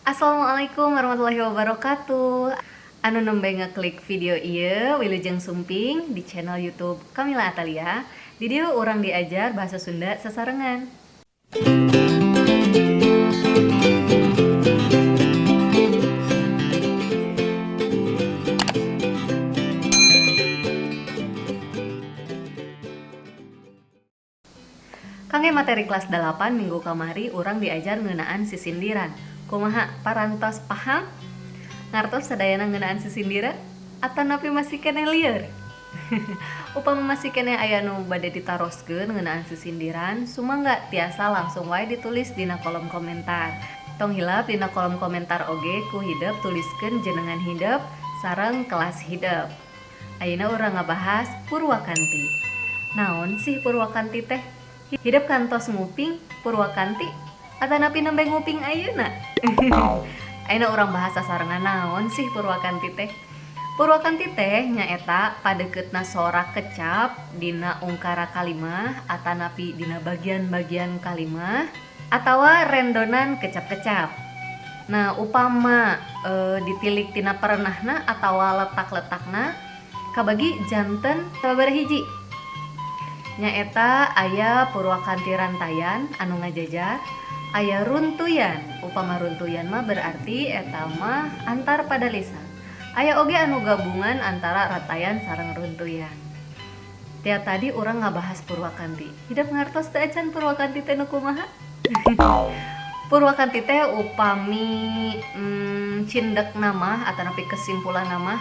Assalamualaikum warahmatullahi wabarakatuh. Anu nembe ngeklik video ieu Wilujeng Sumping di channel YouTube Kamila Atalia. Di dieu urang diajar bahasa Sunda sasarengan. Kangge materi kelas 8 minggu kamari urang diajar ngeunaan sisindiran. Kumaha parantos paham? Ngartos sadayana ngeunaan sisindiran? Atanapi masih keneh lieur? Upama masih keneh aya nu bade ditaroskeun ngeunaan sisindiran, sumangga tiasa langsung wae ditulis dina kolom komentar. Tong hilap dina kolom komentar oge ku hideup tuliskeun jenengan hideup sareng kelas hideup. Ayeuna urang ngabahas Purwakanti. Naon sih Purwakanti teh? Hideup kantos nguping Purwakanti atanapi nembe nguping ayeuna. Ayeuna urang bahas sasarengan naon sih Purwakanti teh? Purwakanti teh nyaeta padekeutna sorak kecap dina ungkara kalimah atanapi dina bagian-bagian kalimah atawa rendonan kecap-kecap. Nah, upama ditilik tina perenahna atawa letak-letakna kabagi janten sababaraha hiji. Nyaeta aya Purwakanti rantayan anu ngajajar, aya runtuyan. Upama runtuyan mah berarti eta mah antar padalisan. Aya oge anu gabungan antara ratayan sareng runtuyan. Tia tadi urang ngabahas Purwakanti. Hideap ngartos teu acan Purwakanti teh nu kumaha? Purwakanti teh upami cindek nama atanapi kesimpulan nama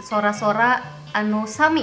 sora-sora anu sami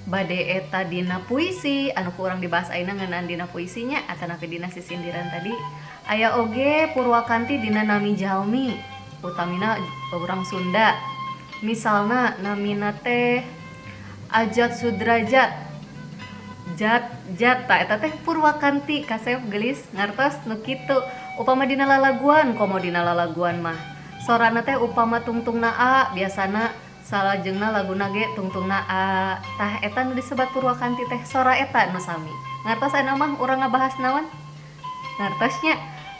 bade eta dina puisi anu kurang dibahas ayeuna ngeunaan dina puisinya atanapi dina sisindiran tadi. Aya oge Purwakanti dina nami jalmi utamina urang Sunda. Misalna namina teh Ajat Sudrajat, Jat eta teh Purwakanti kasep gelis ngartos nu kitu. Upama dina lalaguan komo dina lalaguan mah sorana teh upama tungtungna A biasana salajengna laguna ge tungtungna A. Tah eta nu disebat Purwakanti teh sora eta nu sami. Ngartos anu mah urang ngabahas naon? Ngartosnya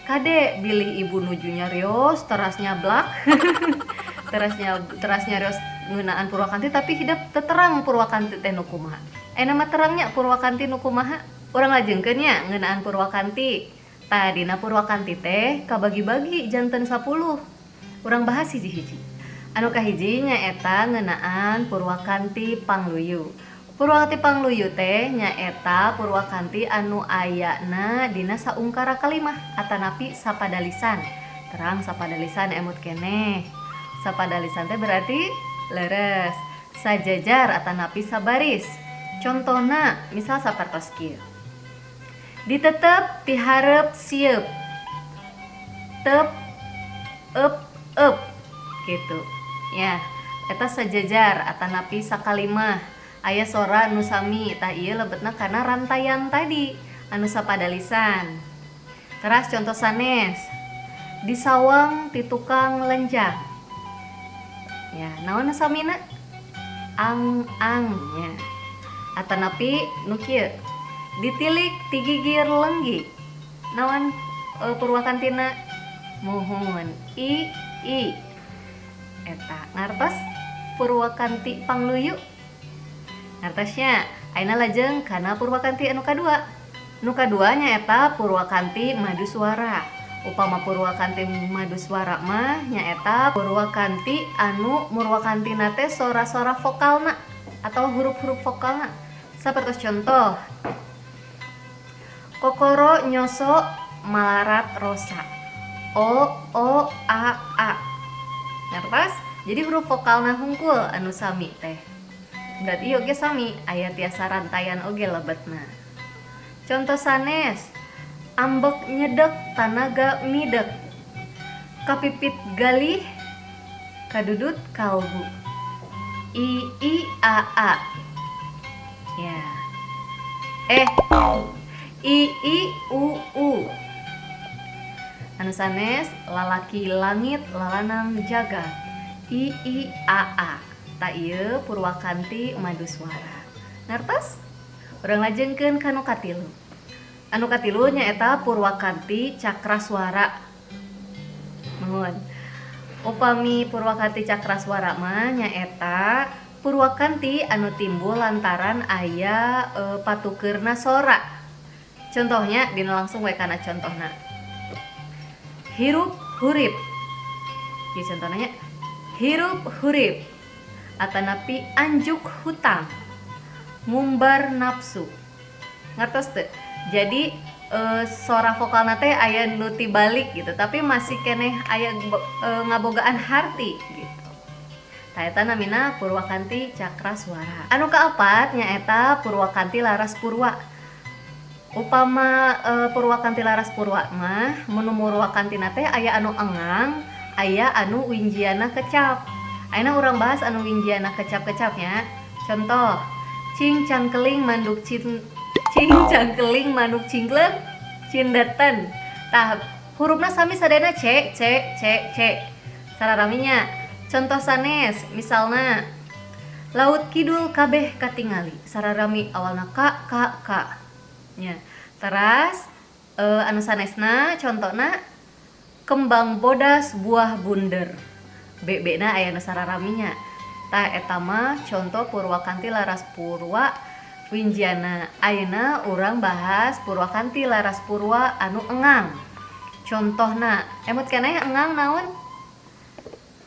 kade bilih ibu nuju nyarios terasnya blak. terasnya rios ngeunaan Purwakanti tapi hideap teu terang Purwakanti teh nu kumaha. Nama terangnya Purwakanti nu kumaha? Urang lajengkeun nya ngeunaan Purwakanti. Tah dina Purwakanti teh kabagi-bagi janten 10. Urang bahas hiji-hiji. Anu kahiji nyaeta ngeunaan Purwakanti Pangluyu. Purwakanti Pangluyu teh nyaeta Purwakanti anu ayana dina saungkara kalimah atanapi sapadalisan. Terang sapadalisan emut keneh. Sapadalisan teh berarti leres, sajajar atanapi sabaris. Contona misal sapertos kieu. Ditetep ti hareup sieup. Tep ep gitu. Ya, eta sajajar atanapi sakalimah. Aya sora nu sami tah ieu lebetna kana rantayan tadi anu sapadalisan. Teras contoh sanes. Disawang ti tukang lenjang. Ya, naon samina? Ang-angnya. Atanapi nu kieu. Ditilik ti gigir lenggi. Naon Purwakantina? Muhun. I eta ngartos Purwakanti Pangluyu. Ngartosnya ayeuna lajeng kana Purwakanti anu kadua. Nu kadua nyaeta Purwakanti Maduswara. Upama Purwakanti Maduswara mah nyaeta Purwakanti anu murwakantina teh sora-sora vokalna atau huruf-huruf vokalna. Sapertos contoh. Kokoro nyoso malarat rosa. O A. Ngertos? Jadi huruf vokalna hungkul anu sami teh. Berarti oge sami aya tiasa rantayan oge lebetna. Contoh sanes. Ambek nyedek tanaga midek. Kapipit galih kadudut kalbu. I A. Ya. I U. Anu sanes lalaki langit lalanang jagat. I A. Ta ieu Purwakanti Maduswara. Ngartos? Urang lajengkeun ka nu katilu. Anu katilu nyaeta Purwakanti Cakraswara. Nuhun. Upami Purwakanti Cakraswara mah nyaeta Purwakanti anu timbul lantaran aya patukeurna sora. Contohnya dina langsung we kana contohna. Hirup hurip. Ieu contohna nya. Hirup hurip. Atanapi anjuk hutang. Ngumbar nafsu. Ngertos teu? Jadi sora vokalna teh aya nu tibalik gitu, tapi masih keneh aya ngabogaan harti gitu. Tah eta namina Purwakanti Cakraswara. Anu kaopat nyaeta Purwakanti Laras Purwa. Upama Purwakanti Laras Purwa mah mun Purwakantina teh aya anu engang, aya anu winjiana kecap. Ayeuna urang bahas anu winjiana kecap-kecapnya. Contoh, cing cangkeling manduk cing cangkeling manuk cingkleng cindetan. Tah hurufna sami sadayana c sararaminya. Contoh sanes misalna laut kidul kabeh katingali, sararami awalna ka nya. Teras anu sanesna contona kembang bodas buah bunder, bebena aya nu sararaminya. Tah eta mah contoh Purwakanti Laras Purwa winjiana. Ayeuna urang bahas Purwakanti Laras Purwa anu engang. Contohna emut keneh engang naon?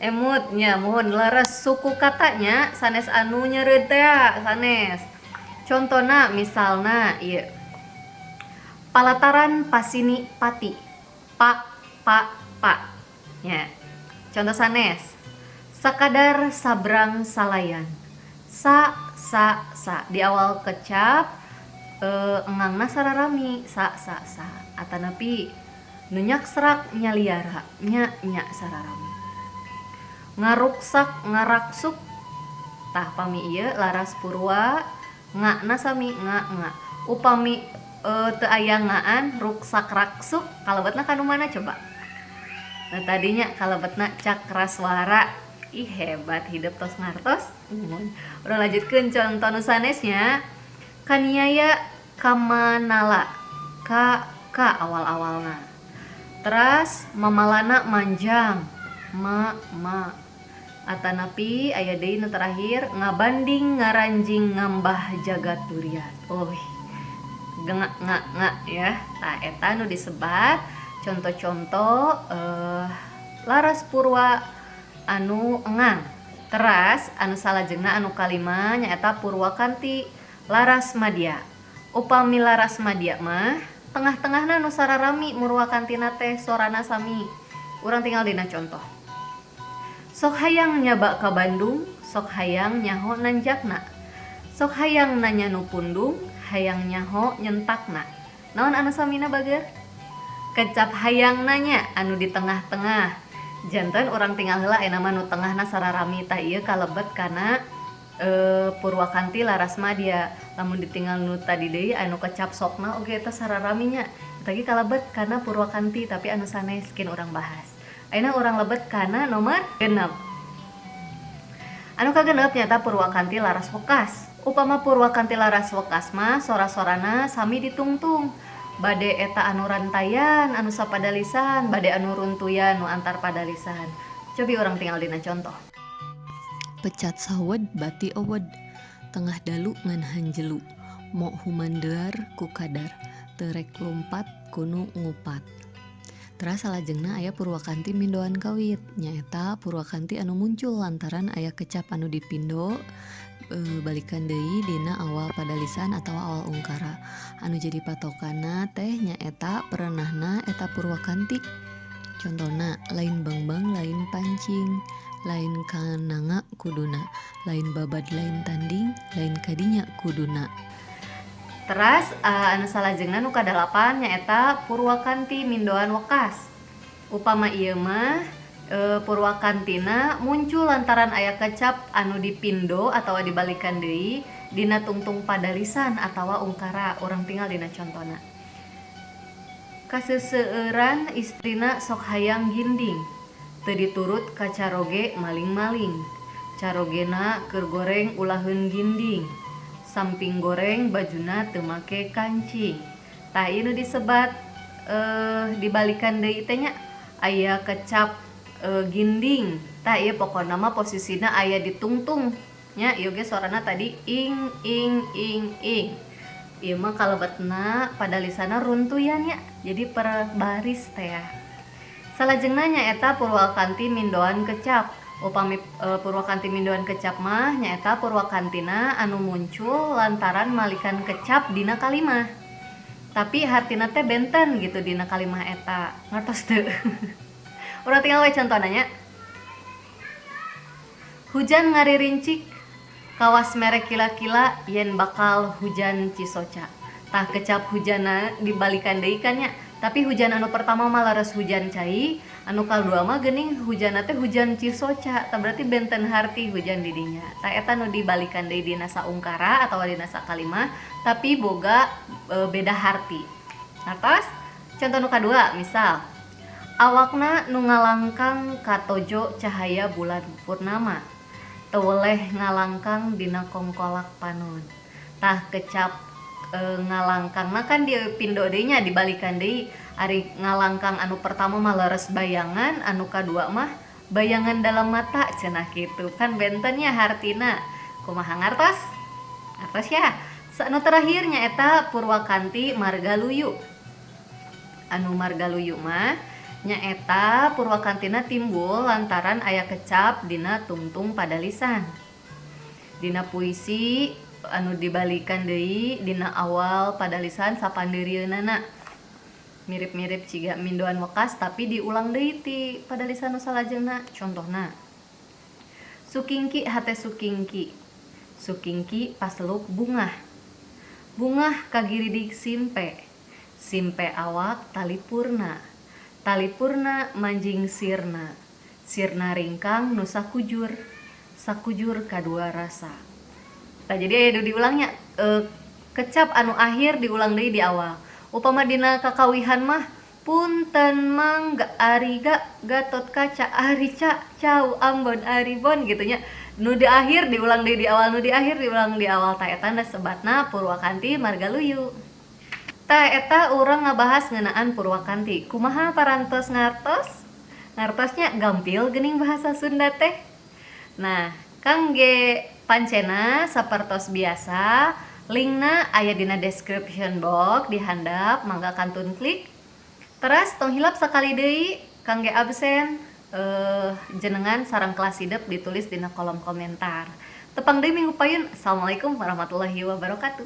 Emut nya mohon leres suku katanya sanes anu nyeureud teh sanes. Contohna misalna ieu. Palataran pasini pati. Pa nya. Contoh sanes. Sakadar sabrang salayan. Sa di awal kecap engangna sararami sa atanapi nunyak serak nyaliara nya sararami. Ngaruksak ngaraksuk tah pami ieu Laras Purwa ngana sami nga upami teu aya ngaan ruksak raksuk kalebetna kanu mana coba. Nah tadinya kalebetna Cakraswara. Ih hebat hidup tos ngartos. Urang lanjutkeun contoh nu sanesnya. Kaniaya kamanala. Ka awal-awalna. Teras mamalana manjang. Ma. Atanapi aya deui nu terakhir ngabanding ngaranjing ngambah jagat durian. Nga ya. Tah eta nu disebat contoh-contoh Laras Purwa anu engang. Teras anu salajengna anu kalima nyaeta Purwakanti Laras Madya. Upami Laras Madya mah tengah-tengahna anu sararami Purwakantina teh sorana sami. Urang tinggal dina contoh. Sok hayang nyaba ka Bandung, sok hayang nyaho nanjakna. Sok hayang nanya nu pundung, hayang nyaho nyentakna. Naon anu samina bager? Kecap hayang nanya anu di tengah-tengah. Janten orang tinggal heula aya nama nu tengahna sararami tah ieu kalebet kana Purwakanti Laras Madya. Lamun ditinggal nu tadi deui anu kecap sokna oge eta sararaminya. Eta ge kalebet kana Purwakanti tapi anu saneskeun urang bahas. Ayeuna urang lebet kana nomor 6. Anu kagenep nyata Purwakanti Laras Wekas. Upama Purwakanti Laras Wekas mah sora-sorana sami ditungtung. Bade eta anu rantayan, anu sapadalisan, bade anu runtuyan, nu antar padalisan. Cobi orang tinggal dina contoh. Pecat sawed bati ewed, tengah dalu ngan hanjelu, mok humandear ku kadar, terek lompat kuno ngupat. Teras salajengna aya Purwakanti mindoan kawit, nyaeta Purwakanti anu muncul lantaran aya kecap anu dipindo balikan deui dina awal padalisan atau awal ungkara. Anu jadi patokana teh nyaeta perenahna eta Purwakanti. Contohna lain bangbang lain pancing, lain kananga kuduna, lain babad lain tanding, lain kadinya kuduna. Teras anu salajengna nu kadalapan nyaeta Purwakanti mindoan wekas. Upama ieu mah Purwakantina muncul lantaran aya kecap anu dipindo atau dibalikan deui dina tungtung padalisan atawa ungkara. Urang tinggal dina contona. Kaseseueuran istrina sok hayang ginding, teu diturut ka caroge maling-maling. Carogena keur goreng ulaheun ginding, samping goreng bajuna teu make kancing. Tah ieu nu disebat dibalikan deui teh nya aya kecap ginding. Tah ieu pokona mah posisina aya di tungtung nya. Ieu ge suarana tadi ing ing ing ing. Ieu mah kalebetna pada lisanna runtuyan nya, jadi per baris teh ya. Salajengna nyaeta purwakanti mindoan kecap. Upami purwakanti mindoan kecap mah nyaeta purwakantina anu muncul lantaran malikan kecap dina kalimah. Tapi hartina teh benten gitu dina kalimah eta. Ngertos teu? Urang tinggal we contohna nya. Hujan ngaririncik, kawas merek kila-kila yen bakal hujan Cisoca. Tah kecap hujana dibalikan deui kan nya. Tapi hujan anu pertama mah laras hujan cai, anu kadua mah geuning hujanna teh hujan Cisoca. Tah berarti benten harti hujan di dinya. Tah eta nu dibalikan deui dina saungkara atawa dina sakalimah, tapi boga beda harti. Ngertos? Contoh nu kadua, misal awakna nu ngalangkang katojo cahaya bulan purnama, teu weleh ngalangkang dina kongkolak panon. Tah kecap ngalangkangna kan dia pindo deui nya dibalikan deui. Ari ngalangkang anu pertama mah leres bayangan, anu kadua mah bayangan dalam mata cenah kitu kan bentennya hartina. Kumaha ngartos? Ngartos ya. Sanu terakhirnya eta purwakanti margaluyu. Anu margaluyu mah nyaeta purwakantina timbul lantaran aya kecap dina tungtung pada lisan. Dina puisi anu dibalikan deui dina awal pada lisan sapandeurieunana. Mirip-mirip ciga mindoan wekas tapi diulang deui ti pada lisan nu salajengna. Contohna sukingki hate sukingki. Sukingki paseluk bungah. Bungah kagiridik simpe. Simpe awak talipurna. Talipurna manjing sirna. Sirna ringkang nu sakujur. Sakujur kadua rasa. Nah, jadi aya diulangnya kecap anu akhir diulang deui di awal. Upama dina kakawihan mah punten mangga ariga gatot kaca arica cau ambon aribon gitu nya. Nu di akhir diulang deui di awal, nu di akhir diulang di awal. Tah eta sebatna purwakanti margaluyu. Tah eta urang ngabahas ngeunaan purwakanti. Kumaha parantos ngartos? Ngartosnya gampil geuning bahasa Sunda teh. Nah, kangge pancena sapertos biasa, linkna aya dina description box di handap, mangga kantun klik. Teras tong hilap sakali deui kangge absen jenengan sareng kelas hidup ditulis dina kolom komentar. Tepang deui minggu payun. Assalamualaikum warahmatullahi wabarakatuh.